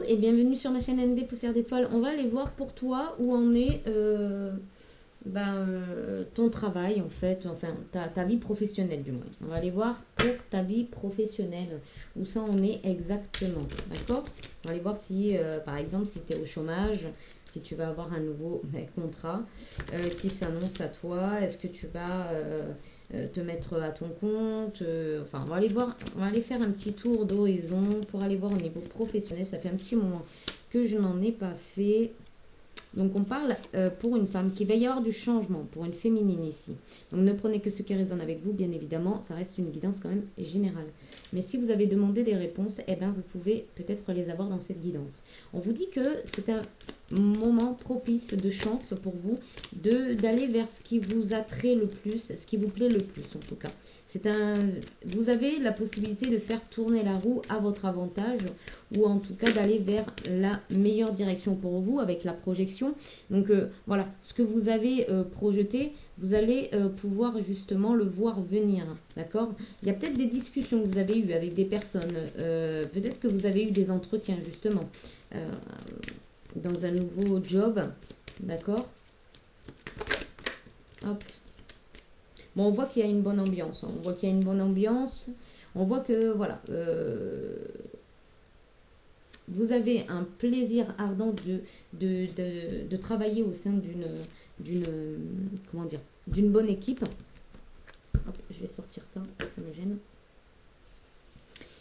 et bienvenue sur ma chaîne ND Poussière d'étoiles. On va aller voir pour toi où en est ton travail en fait, enfin ta vie professionnelle du moins. On va aller voir pour ta vie professionnelle où ça en est exactement, d'accord? On va aller voir si par exemple si tu es au chômage, si tu vas avoir un nouveau contrat qui s'annonce à toi, est-ce que tu vas te mettre à ton compte, enfin on va aller voir, on va aller faire un petit tour d'horizon pour aller voir au niveau professionnel. Ça fait un petit moment que je n'en ai pas fait. Donc on parle pour une femme, qu'il va y avoir du changement, pour une féminine ici. Donc ne prenez que ce qui résonne avec vous, bien évidemment, ça reste une guidance quand même générale. Mais si vous avez demandé des réponses, eh ben, vous pouvez peut-être les avoir dans cette guidance. On vous dit que c'est un moment propice de chance pour vous d'aller vers ce qui vous attrait le plus, ce qui vous plaît le plus en tout cas. Vous avez la possibilité de faire tourner la roue à votre avantage ou en tout cas d'aller vers la meilleure direction pour vous avec la projection. Donc voilà, ce que vous avez projeté, vous allez pouvoir justement le voir venir, d'accord? Il y a peut-être des discussions que vous avez eues avec des personnes, peut-être que vous avez eu des entretiens justement dans un nouveau job, d'accord? Hop. Bon, on voit qu'il y a une bonne ambiance. On voit qu'il y a une bonne ambiance. On voit que, voilà, vous avez un plaisir ardent de travailler au sein comment dire, d'une bonne équipe. Hop, je vais sortir ça, ça me gêne.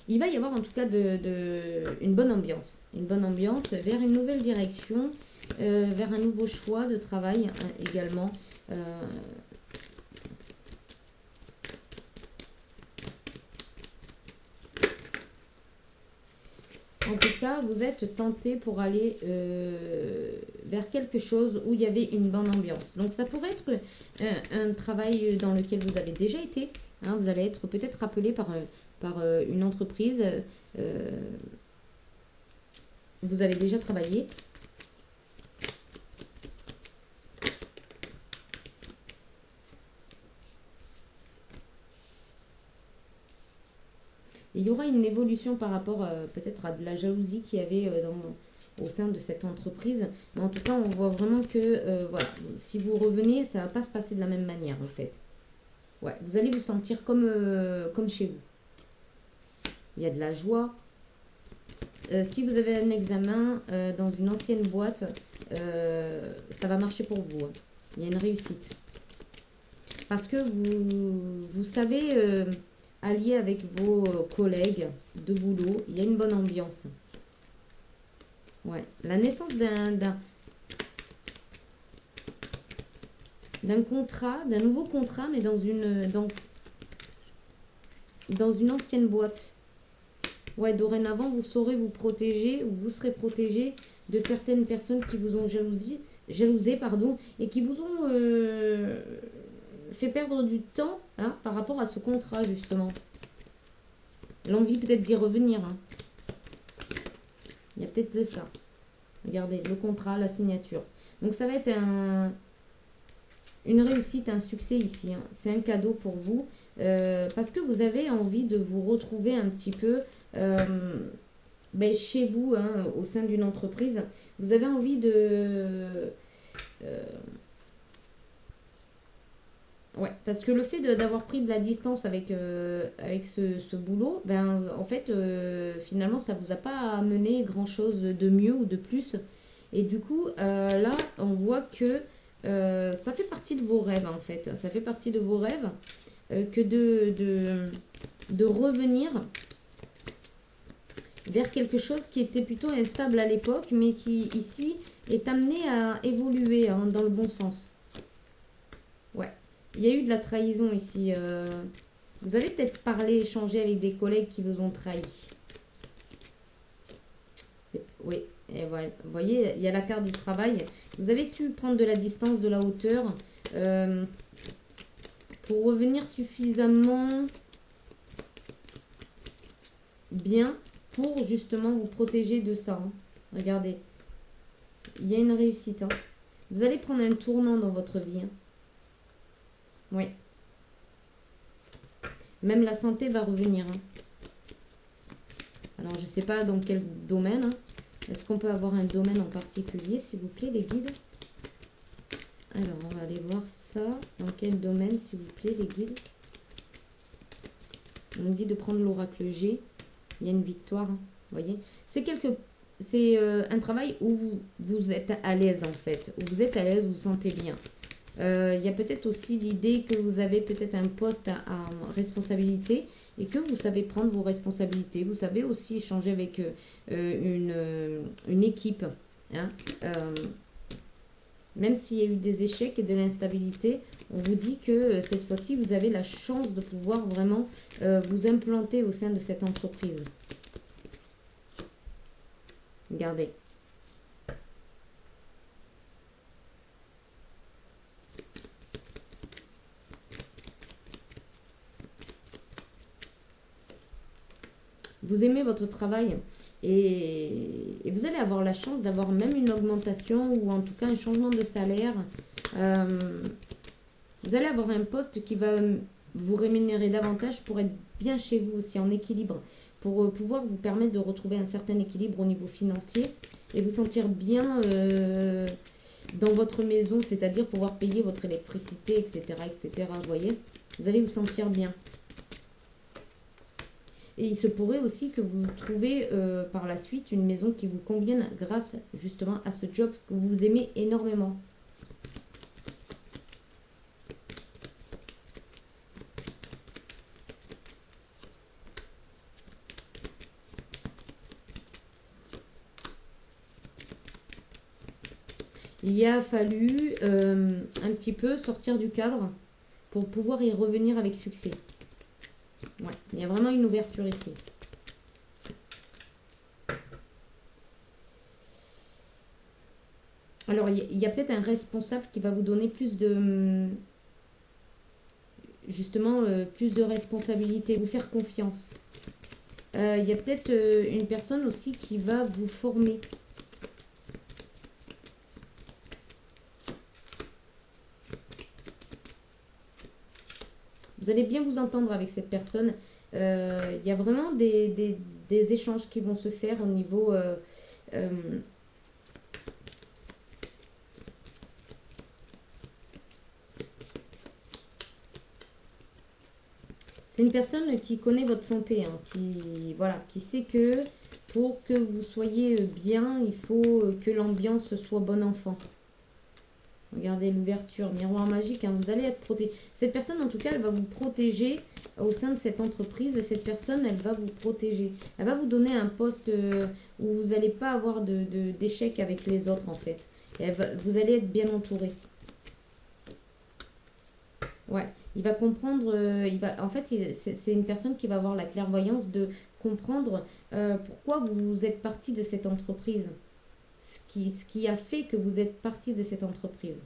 Il va y avoir en tout cas une bonne ambiance. Une bonne ambiance vers une nouvelle direction, vers un nouveau choix de travail également. En tout cas, vous êtes tenté pour aller vers quelque chose où il y avait une bonne ambiance. Donc, ça pourrait être un travail dans lequel vous avez déjà été. Hein, vous allez être peut-être appelé par une entreprise. Vous avez déjà travaillé. Et il y aura une évolution par rapport peut-être à de la jalousie qu'il y avait au sein de cette entreprise. Mais en tout cas, on voit vraiment que voilà, si vous revenez, ça ne va pas se passer de la même manière en fait. Ouais, vous allez vous sentir comme chez vous. Il y a de la joie. Si vous avez un examen dans une ancienne boîte, ça va marcher pour vous. Hein. Il y a une réussite. Parce que vous savez allier avec vos collègues de boulot. Il y a une bonne ambiance. Ouais. La naissance d'un contrat, d'un nouveau contrat, mais dans une ancienne boîte. Ouais, dorénavant, vous saurez vous protéger, ou vous serez protégé de certaines personnes qui vous ont jalousé, pardon, et qui vous ont fait perdre du temps hein, par rapport à ce contrat, justement. L'envie peut-être d'y revenir. Hein. Il y a peut-être de ça. Regardez, le contrat, la signature. Donc, ça va être une réussite, un succès ici. Hein. C'est un cadeau pour vous. Parce que vous avez envie de vous retrouver un petit peu chez vous, hein, au sein d'une entreprise. Vous avez envie ouais, parce que le fait d'avoir pris de la distance avec ce boulot, ben, en fait, finalement, ça vous a pas amené grand-chose de mieux ou de plus. Et du coup, là, on voit que ça fait partie de vos rêves, en fait. Ça fait partie de vos rêves que de revenir vers quelque chose qui était plutôt instable à l'époque, mais qui, ici, est amené à évoluer hein, dans le bon sens. Ouais. Il y a eu de la trahison ici. Vous avez peut-être parlé, échangé avec des collègues qui vous ont trahi. Oui, et voilà. Vous voyez, il y a la carte du travail. Vous avez su prendre de la distance, de la hauteur pour revenir suffisamment bien pour justement vous protéger de ça. Hein. Regardez, il y a une réussite. Hein. Vous allez prendre un tournant dans votre vie. Hein. Oui. Même la santé va revenir. Hein. Alors, je ne sais pas dans quel domaine. Hein. Est-ce qu'on peut avoir un domaine en particulier, s'il vous plaît, les guides? Alors, on va aller voir ça. Dans quel domaine, s'il vous plaît, les guides? On nous dit de prendre l'oracle G. Il y a une victoire, hein, vous voyez. C'est un travail où vous êtes à l'aise, en fait. Où vous êtes à l'aise, vous vous sentez bien. Il y a peut-être aussi l'idée que vous avez peut-être un poste à responsabilité et que vous savez prendre vos responsabilités. Vous savez aussi échanger avec une équipe. Hein. Même s'il y a eu des échecs et de l'instabilité, on vous dit que cette fois-ci, vous avez la chance de pouvoir vraiment vous implanter au sein de cette entreprise. Regardez. Vous aimez votre travail et vous allez avoir la chance d'avoir même une augmentation ou en tout cas un changement de salaire. Vous allez avoir un poste qui va vous rémunérer davantage pour être bien chez vous aussi, en équilibre, pour pouvoir vous permettre de retrouver un certain équilibre au niveau financier et vous sentir bien dans votre maison, c'est-à-dire pouvoir payer votre électricité, etc., etc. Vous voyez, vous allez vous sentir bien. Et il se pourrait aussi que vous trouviez par la suite une maison qui vous convienne grâce justement à ce job que vous aimez énormément. Il a fallu un petit peu sortir du cadre pour pouvoir y revenir avec succès. Ouais, il y a vraiment une ouverture ici. Alors, il y a peut-être un responsable qui va vous donner plus de... Justement, plus de responsabilité, vous faire confiance. Il y a peut-être une personne aussi qui va vous former. Vous allez bien vous entendre avec cette personne. Il y a vraiment des échanges qui vont se faire au niveau... c'est une personne qui connaît votre santé, hein, qui sait que pour que vous soyez bien, il faut que l'ambiance soit bon enfant. Regardez l'ouverture, miroir magique, hein, vous allez être protégé. Cette personne, en tout cas, elle va vous protéger au sein de cette entreprise. Cette personne, elle va vous protéger. Elle va vous donner un poste où vous n'allez pas avoir d'échec avec les autres, en fait. Et vous allez être bien entouré. Ouais, il va comprendre, en fait, c'est une personne qui va avoir la clairvoyance de comprendre pourquoi vous êtes parti de cette entreprise. Ce qui a fait que vous êtes parti de cette entreprise.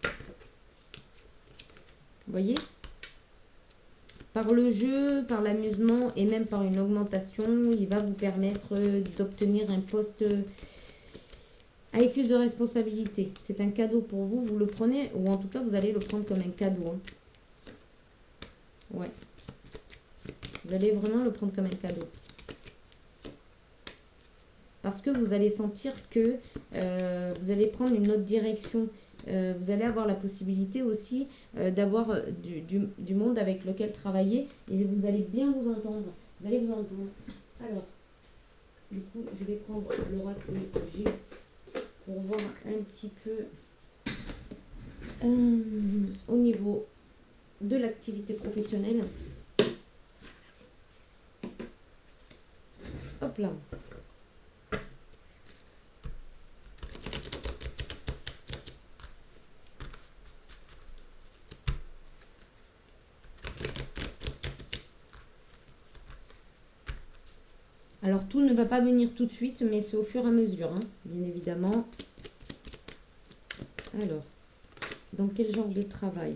Vous voyez? Par le jeu, par l'amusement et même par une augmentation, il va vous permettre d'obtenir un poste avec plus de responsabilité. C'est un cadeau pour vous, vous le prenez, ou en tout cas vous allez le prendre comme un cadeau. Hein. Ouais. Vous allez vraiment le prendre comme un cadeau. Parce que vous allez sentir que vous allez prendre une autre direction. Vous allez avoir la possibilité aussi d'avoir du monde avec lequel travailler. Et vous allez bien vous entendre. Vous allez vous entendre. Alors, du coup, je vais prendre l'oracle G pour voir un petit peu au niveau de l'activité professionnelle. Hop là. Alors, tout ne va pas venir tout de suite, mais c'est au fur et à mesure, hein, bien évidemment. Alors, dans quel genre de travail?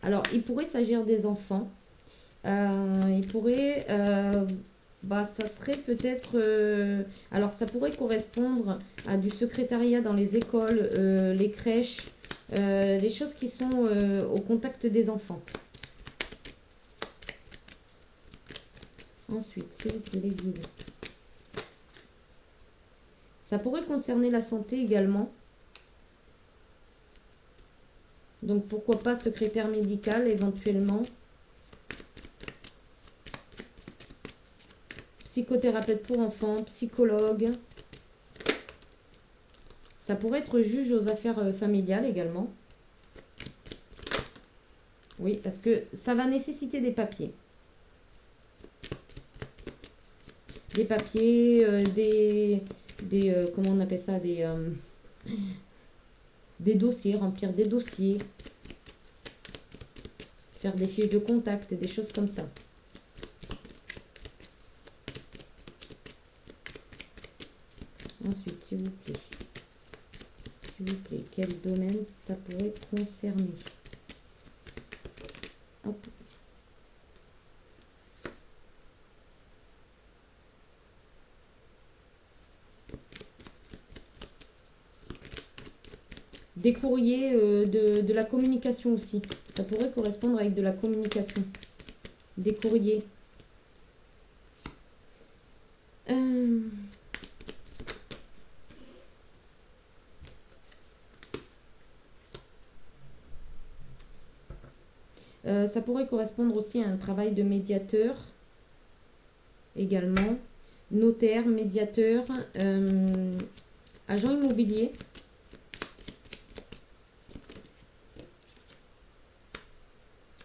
Alors, il pourrait s'agir des enfants. Il pourrait... ça serait peut-être... alors, ça pourrait correspondre à du secrétariat dans les écoles, les crèches, les choses qui sont au contact des enfants. Ensuite, s'il vous plaît, les guides. Ça pourrait concerner la santé également. Donc pourquoi pas secrétaire médical éventuellement. Psychothérapeute pour enfants, psychologue. Ça pourrait être juge aux affaires familiales également. Oui, parce que ça va nécessiter des papiers. Des papiers, comment on appelle ça, des dossiers, remplir des dossiers. Faire des fiches de contact et des choses comme ça. Ensuite, s'il vous plaît. S'il vous plaît, quel domaine ça pourrait concerner? Hop. Des courriers, de la communication aussi. Ça pourrait correspondre avec de la communication. Des courriers. Ça pourrait correspondre aussi à un travail de médiateur également. Notaire, médiateur, agent immobilier.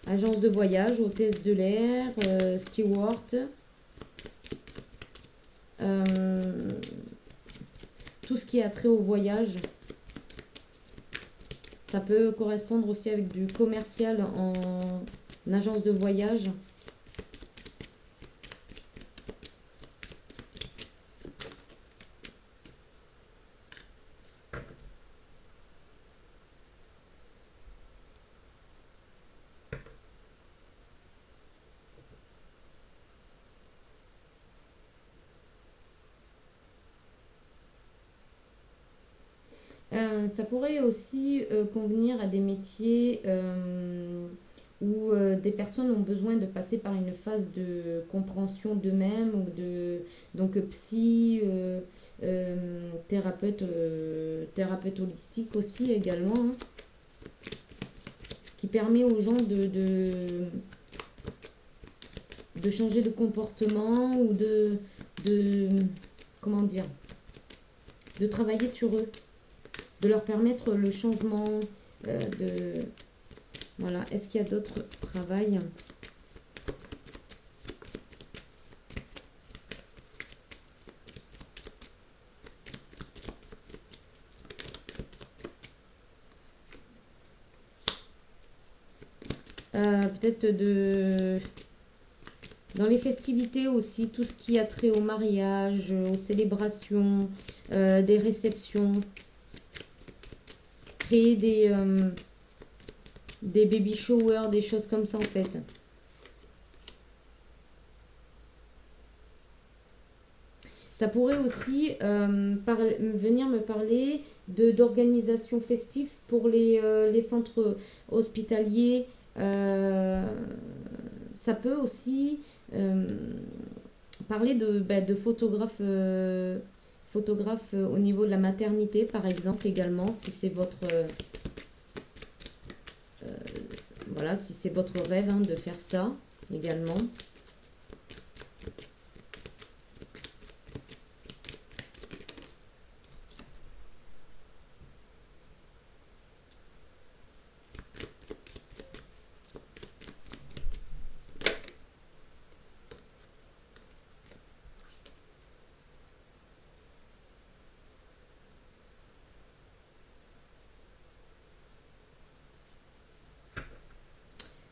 Agence de voyage, hôtesse de l'air, steward. Tout ce qui a trait au voyage. Ça peut correspondre aussi avec du commercial en agence de voyage. Ça pourrait aussi convenir à des métiers où des personnes ont besoin de passer par une phase de compréhension d'eux-mêmes, ou donc psy, thérapeute holistique aussi également, hein, qui permet aux gens de changer de comportement ou comment dire, de travailler sur eux, de leur permettre le changement voilà. Est-ce qu'il y a d'autres travails? Peut-être dans les festivités aussi, tout ce qui a trait au mariage, aux célébrations, des réceptions. Créer des baby showers, des choses comme ça en fait. Ça pourrait aussi venir me parler d'organisation festive pour les centres hospitaliers. Ça peut aussi parler de photographes au niveau de la maternité, par exemple, également, si c'est votre voilà, si c'est votre rêve, hein, de faire ça également.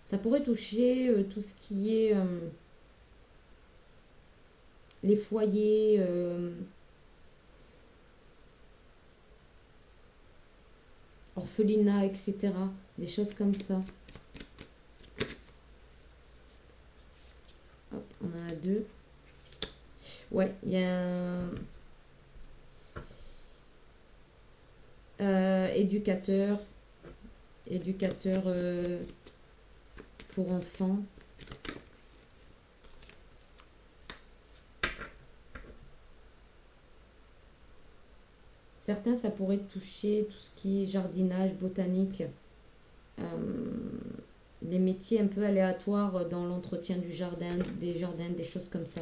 Ça pourrait toucher tout ce qui est les foyers, orphelinat, etc. Des choses comme ça. Hop, on en a deux. Ouais, il y a éducateur pour enfants. Certains, ça pourrait toucher tout ce qui est jardinage, botanique, euh, les métiers un peu aléatoires dans l'entretien du jardin, des choses comme ça.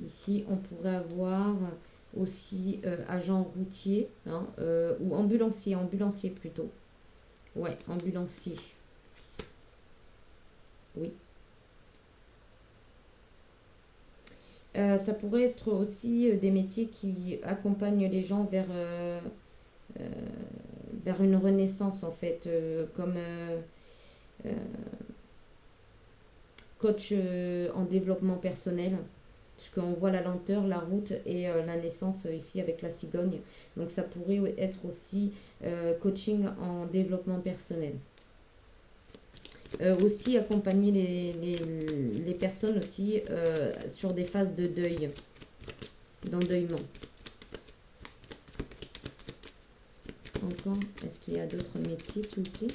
Ici, on pourrait avoir aussi agent routier, hein, ou ambulancier plutôt. Ouais, ambulancier. Oui. Ça pourrait être aussi des métiers qui accompagnent les gens euh, vers une renaissance en fait, comme euh, coach en développement personnel, puisqu'on voit la lenteur, la route et la naissance ici avec la cigogne. Donc ça pourrait être aussi coaching en développement personnel. Aussi accompagner les personnes aussi sur des phases de deuil, d'endeuillement. Encore, est-ce qu'il y a d'autres métiers s'il vous plaît?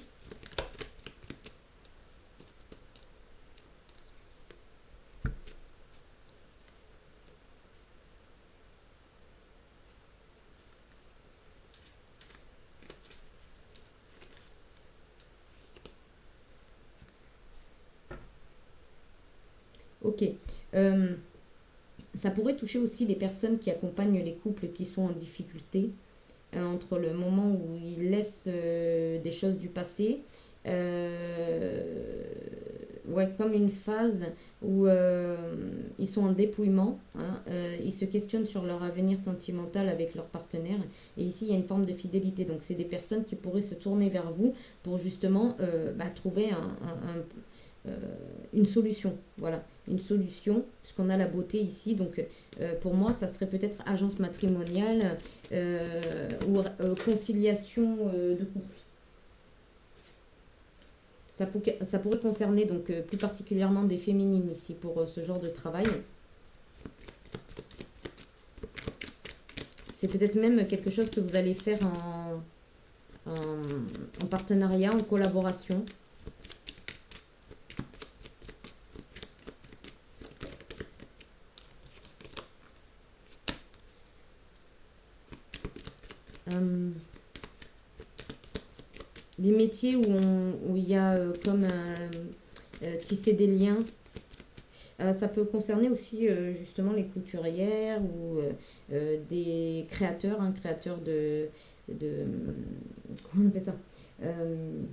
Ok. Euh, Ça pourrait toucher aussi les personnes qui accompagnent les couples qui sont en difficulté, entre le moment où ils laissent des choses du passé, euh, ouais, comme une phase où ils sont en dépouillement, hein, ils se questionnent sur leur avenir sentimental avec leur partenaire. Et ici, il y a une forme de fidélité. Donc, c'est des personnes qui pourraient se tourner vers vous pour justement trouver euh, une solution. Voilà, une solution, puisqu'on a la beauté ici. Donc, pour moi, ça serait peut-être agence matrimoniale ou conciliation de conflits. Ça pourrait concerner donc plus particulièrement des féminines ici pour ce genre de travail. C'est peut-être même quelque chose que vous allez faire en partenariat, en collaboration. Euh, des métiers où il y a comme tisser des liens. Ça peut concerner aussi justement les couturières ou des créateurs, hein, créateurs de comment on appelle ça, Euh,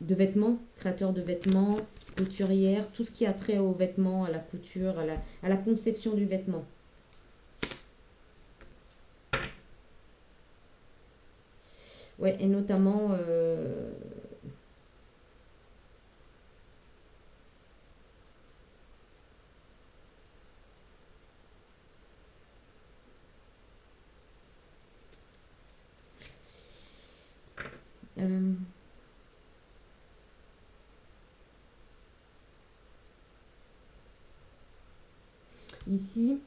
de vêtements, créateurs de vêtements, couturières, tout ce qui a trait aux vêtements, à la couture, à la conception du vêtement. Ouais, et notamment euh, ici,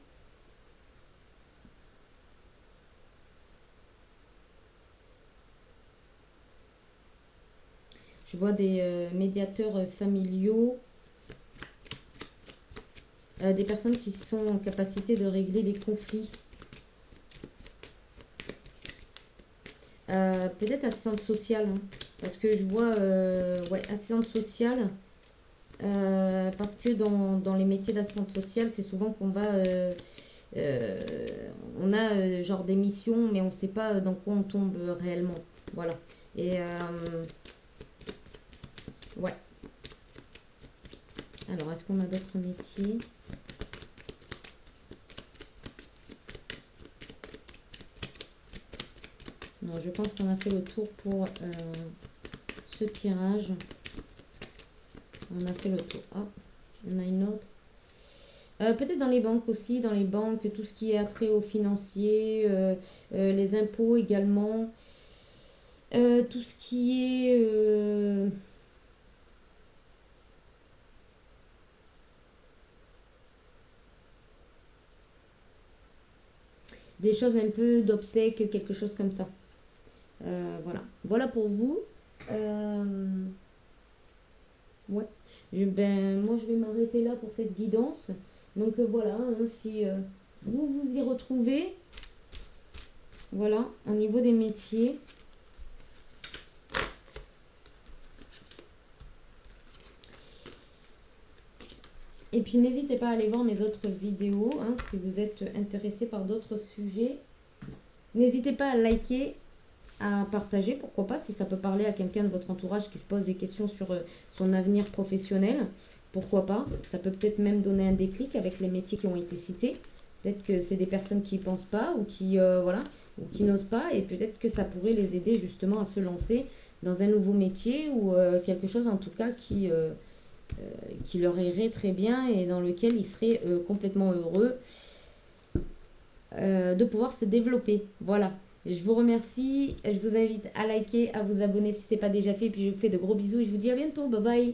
je vois des médiateurs familiaux, des personnes qui sont en capacité de régler les conflits. Peut-être assistante sociale, hein, parce que je vois, ouais, assistante sociale, parce que dans les métiers d'assistante sociale, c'est souvent qu'on va, euh, on a genre des missions, mais on ne sait pas dans quoi on tombe réellement. Voilà. Et ouais. Alors, est-ce qu'on a d'autres métiers? Non, je pense qu'on a fait le tour pour ce tirage. On a fait le tour. Ah, il y en a une autre. Peut-être dans les banques aussi, dans les banques, tout ce qui est attrait aux financiers, les impôts également, tout ce qui est des choses un peu d'obsèques, quelque chose comme ça. Voilà. Voilà pour vous. Euh, ouais. Moi, je vais m'arrêter là pour cette guidance. Donc voilà, hein, si vous vous y retrouvez, Voilà, au niveau des métiers. Et puis n'hésitez pas à aller voir mes autres vidéos hein, si vous êtes intéressé par d'autres sujets. N'hésitez pas à liker, à partager, pourquoi pas, si ça peut parler à quelqu'un de votre entourage qui se pose des questions sur son avenir professionnel. Pourquoi pas, ça peut peut-être même donner un déclic avec les métiers qui ont été cités. Peut-être que c'est des personnes qui n'y pensent pas ou qui, voilà, ou qui n'osent pas et peut-être que ça pourrait les aider justement à se lancer dans un nouveau métier ou quelque chose en tout cas qui leur irait très bien et dans lequel ils seraient complètement heureux de pouvoir se développer. Voilà. Je vous remercie. Je vous invite à liker, à vous abonner si ce n'est pas déjà fait. Et puis je vous fais de gros bisous et je vous dis à bientôt. Bye bye.